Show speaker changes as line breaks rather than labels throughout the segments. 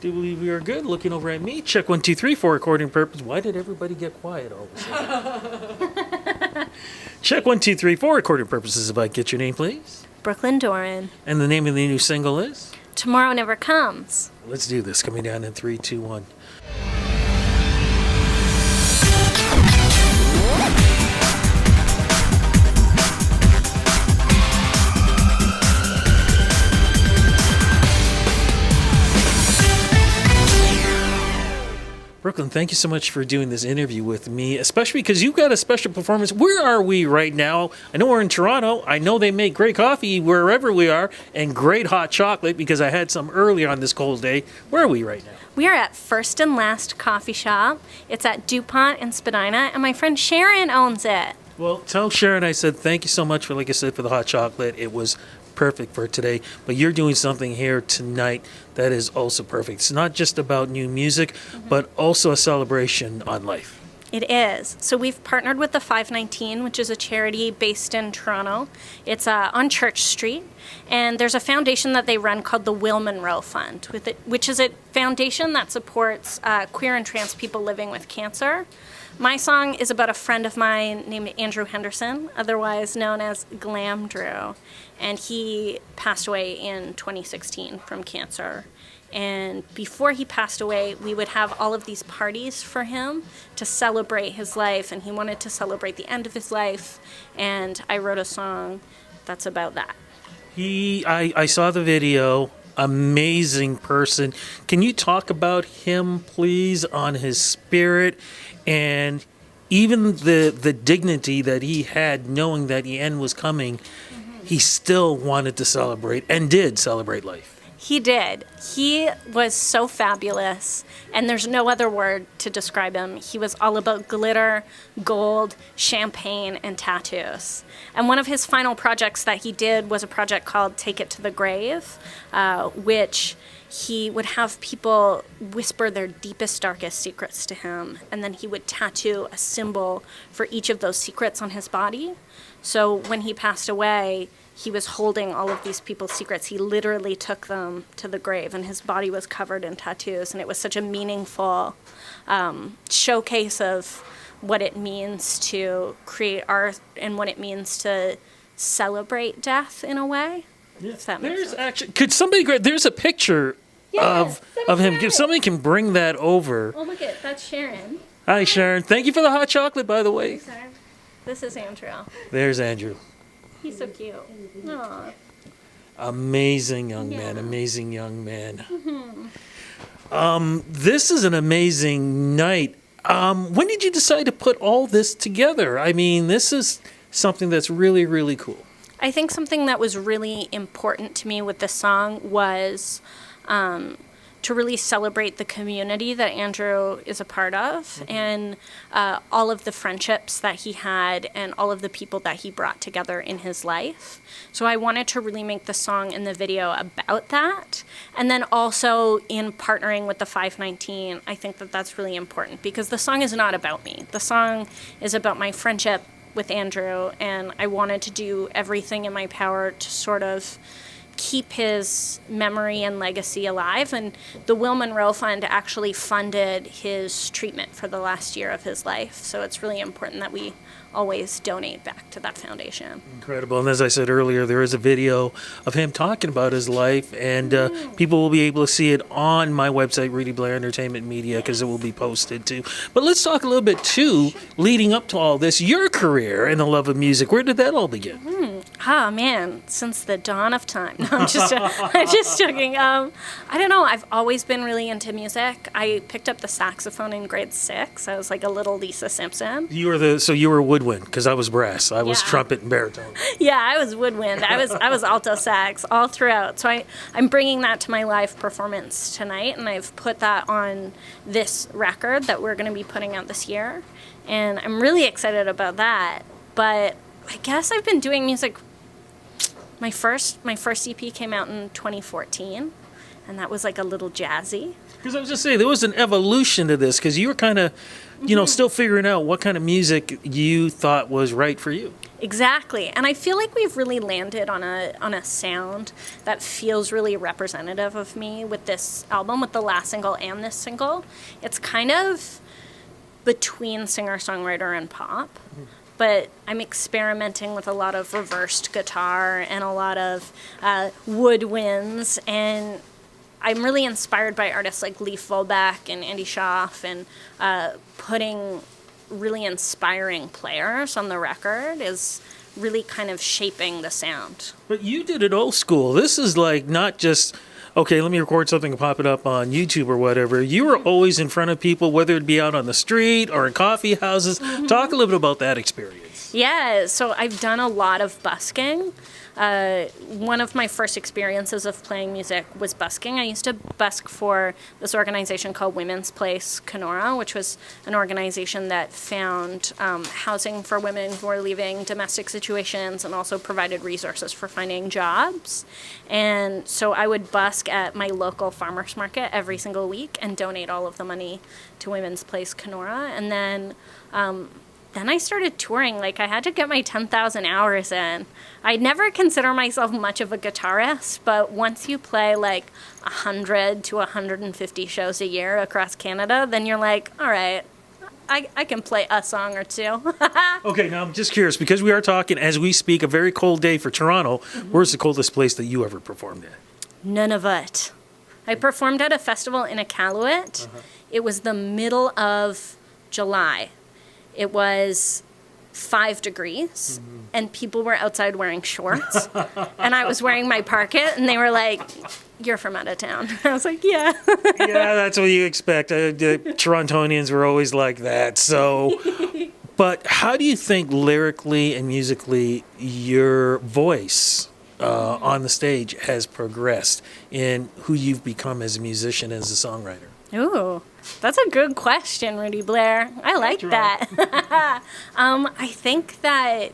Do believe we are good. Looking over at me. Check 1, 2, 3 for recording purpose. Why did everybody get quiet all of a sudden? Check 1, 2, 3 for recording purposes. If I get your name, please.
Brooklyn Doran.
And the name of the new single is?
Tomorrow Never Comes.
Let's do this. Coming down in 3, 2, 1. Brooklyn, thank you so much for doing this interview with me, especially because you've got a special performance. Where are we right now? I know we're in Toronto. I know they make great coffee wherever we are and great hot chocolate because I had some earlier on this cold day. Where are we right now?
We are at First and Last Coffee Shop. It's at DuPont and Spadina, and my friend Sharon owns it.
Well, tell Sharon I said thank you so much for, like I said, for the hot chocolate. It was perfect for today, but you're doing something here tonight that is also perfect. It's not just about new music, but also a celebration on life.
It is. So we've partnered with the 519, which is a charity based in Toronto. It's on Church Street, and there's a foundation that they run called the Will Monroe Fund, which is a foundation that supports queer and trans people living with cancer. My song is about a friend of mine named Andrew Henderson, otherwise known as Glam Drew, and he passed away in 2016 from cancer. And before he passed away, we would have all of these parties for him to celebrate his life, and he wanted to celebrate the end of his life, and I wrote a song that's about that.
I saw the video. Amazing person. Can you talk about him, please, on his spirit and even the dignity that he had knowing that the end was coming? He still wanted to celebrate and did celebrate life.
He did. He was so fabulous, and there's no other word to describe him. He was all about glitter, gold, champagne, and tattoos. And one of his final projects that he did was a project called Take It to the Grave, which he would have people whisper their deepest, darkest secrets to him, and then he would tattoo a symbol for each of those secrets on his body. So when he passed away, he was holding all of these people's secrets. He literally took them to the grave, and his body was covered in tattoos, and it was such a meaningful showcase of what it means to create art and what it means to celebrate death in a way. If that makes sense.
Actually, could somebody there's a picture of him. If somebody can bring that over.
Oh, look at that's Sharon.
Hi, Sharon. Thank you for the hot chocolate, by the way.
This is Andrew.
There's Andrew.
He's so cute. Aww.
Amazing young man. Amazing young man. This is an amazing night. When did you decide to put all this together? I mean, this is something that's really, really cool.
I think something that was really important to me with this song was to really celebrate the community that Andrew is a part of, and all of the friendships that he had and all of the people that he brought together in his life. So I wanted to really make the song and the video about that. And then also in partnering with the 519, I think that that's really important because the song is not about me. The song is about my friendship with Andrew, and I wanted to do everything in my power to sort of keep his memory and legacy alive. And the Will Monroe Fund actually funded his treatment for the last year of his life. So it's really important that we always donate back to that foundation.
Incredible. And as I said earlier, there is a video of him talking about his life, and people will be able to see it on my website, Rudy Blair Entertainment Media, because it will be posted too. But let's talk a little bit too, leading up to all this, your career and the love of music. Where did that all begin?
Ah, man, since the dawn of time. No, I'm just joking. I don't know. I've always been really into music. I picked up the saxophone in grade 6. I was like a little Lisa Simpson.
You were woodwind, because I was brass. I was trumpet and baritone.
Yeah, I was woodwind. I was alto sax all throughout. So I'm bringing that to my live performance tonight, and I've put that on this record that we're going to be putting out this year. And I'm really excited about that. But I guess I've been doing music. My first EP came out in 2014, and that was like a little jazzy.
Because I was just saying, there was an evolution to this, because you were kind of, still figuring out what kind of music you thought was right for you.
Exactly. And I feel like we've really landed on a sound that feels really representative of me with this album, with the last single and this single. It's kind of between singer-songwriter and pop. But I'm experimenting with a lot of reversed guitar and a lot of woodwinds, and I'm really inspired by artists like Leif Volbeck and Andy Schaaf, and putting really inspiring players on the record is really kind of shaping the sound.
But you did it old school. This is like not just, okay, let me record something and pop it up on YouTube or whatever. You were always in front of people, whether it be out on the street or in coffee houses. Talk a little bit about that experience.
Yeah, so I've done a lot of busking. One of my first experiences of playing music was busking. I used to busk for this organization called Women's Place Kenora, which was an organization that found housing for women who are leaving domestic situations and also provided resources for finding jobs. And so I would busk at my local farmers market every single week and donate all of the money to Women's Place Kenora. And then I started touring. Like, I had to get my 10,000 hours in. I'd never consider myself much of a guitarist, but once you play like 100 to 150 shows a year across Canada, then you're like, all right, I can play a song or two.
Okay, now I'm just curious, because we are talking, as we speak, a very cold day for Toronto. Where's the coldest place that you ever performed at?
Nunavut. I performed at a festival in Iqaluit. It was the middle of July. It was 5 degrees, and people were outside wearing shorts, and I was wearing my parket, and they were like, "You're from out of town." I was like, "Yeah."
Yeah, that's what you expect. The Torontonians were always like that. So, but how do you think lyrically and musically your voice on the stage has progressed in who you've become as a musician, as a songwriter?
Ooh, that's a good question, Rudy Blair. I like that. I think that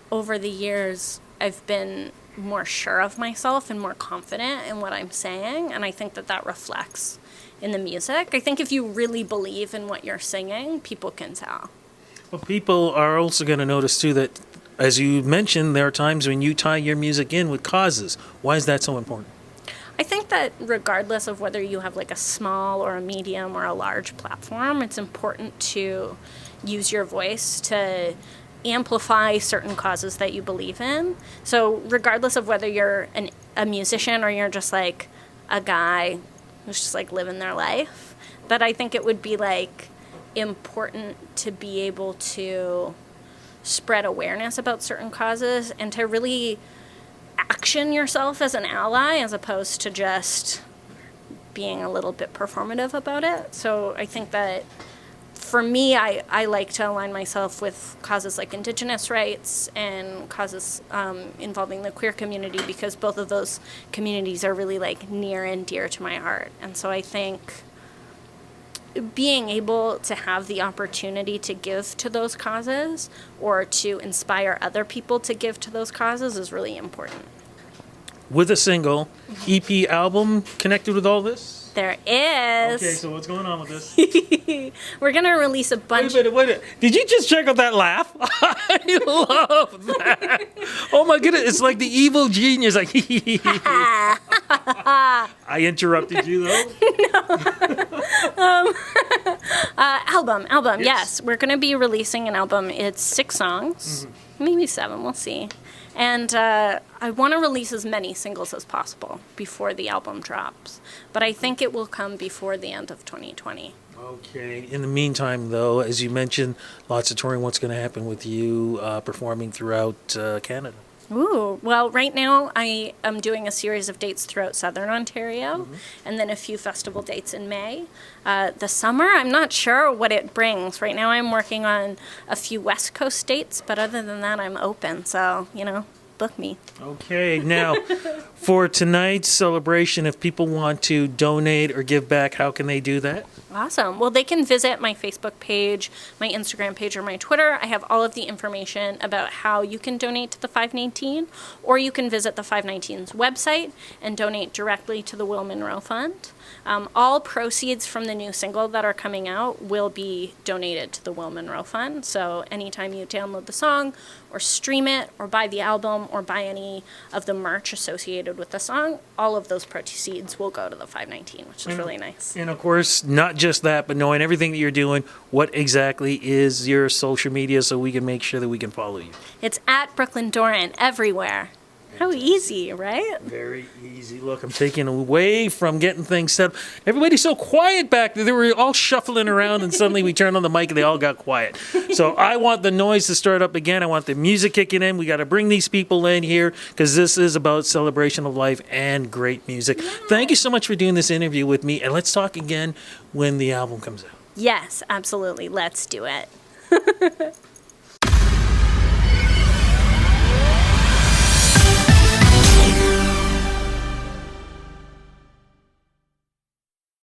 over the years, I've been more sure of myself and more confident in what I'm saying, and I think that that reflects in the music. I think if you really believe in what you're singing, people can tell.
Well, people are also going to notice, too, that, as you mentioned, there are times when you tie your music in with causes. Why is that so important?
I think that regardless of whether you have like a small or a medium or a large platform, it's important to use your voice to amplify certain causes that you believe in. So regardless of whether you're a musician or you're just like a guy who's just like living their life, that I think it would be like important to be able to spread awareness about certain causes and to really action yourself as an ally as opposed to just being a little bit performative about it. So I think that for me, I like to align myself with causes like Indigenous rights and causes involving the queer community, because both of those communities are really like near and dear to my heart. And so I think being able to have the opportunity to give to those causes or to inspire other people to give to those causes is really important.
With a single, EP, album connected with all this?
There is.
Okay, so what's going on with this?
We're going to release a bunch.
Wait a minute. Did you just check out that laugh? I love that. Oh my goodness, it's like the evil genius. Like, I interrupted you though.
Album, yes. We're going to be releasing an album. It's 6 songs, maybe 7, we'll see. And I want to release as many singles as possible before the album drops. But I think it will come before the end of 2020.
Okay. In the meantime, though, as you mentioned, lots of touring. What's going to happen with you performing throughout Canada?
Ooh, well, right now I am doing a series of dates throughout Southern Ontario and then a few festival dates in May. The summer, I'm not sure what it brings. Right now I'm working on a few West Coast dates, but other than that, I'm open. So, book me.
Okay. Now, for tonight's celebration, if people want to donate or give back, how can they do that?
Awesome. Well, they can visit my Facebook page, my Instagram page, or my Twitter. I have all of the information about how you can donate to the 519, or you can visit the 519's website and donate directly to the Will Monroe Fund. All proceeds from the new single that are coming out will be donated to the Will Monroe Fund. So anytime you download the song or stream it or buy the album or buy any of the merch associated with the song, all of those proceeds will go to the 519, which is really nice.
And of course, not just that, but knowing everything that you're doing, what exactly is your social media so we can make sure that we can follow you?
It's at Brooklyn Doran everywhere. How easy, right?
Very easy. Look, I'm taking away from getting things set up. Everybody's so quiet back there. They were all shuffling around, and suddenly we turned on the mic, and they all got quiet. So I want the noise to start up again. I want the music kicking in. We got to bring these people in here because this is about celebration of life and great music. Yeah. Thank you so much for doing this interview with me, and let's talk again when the album comes out.
Yes, absolutely. Let's do it.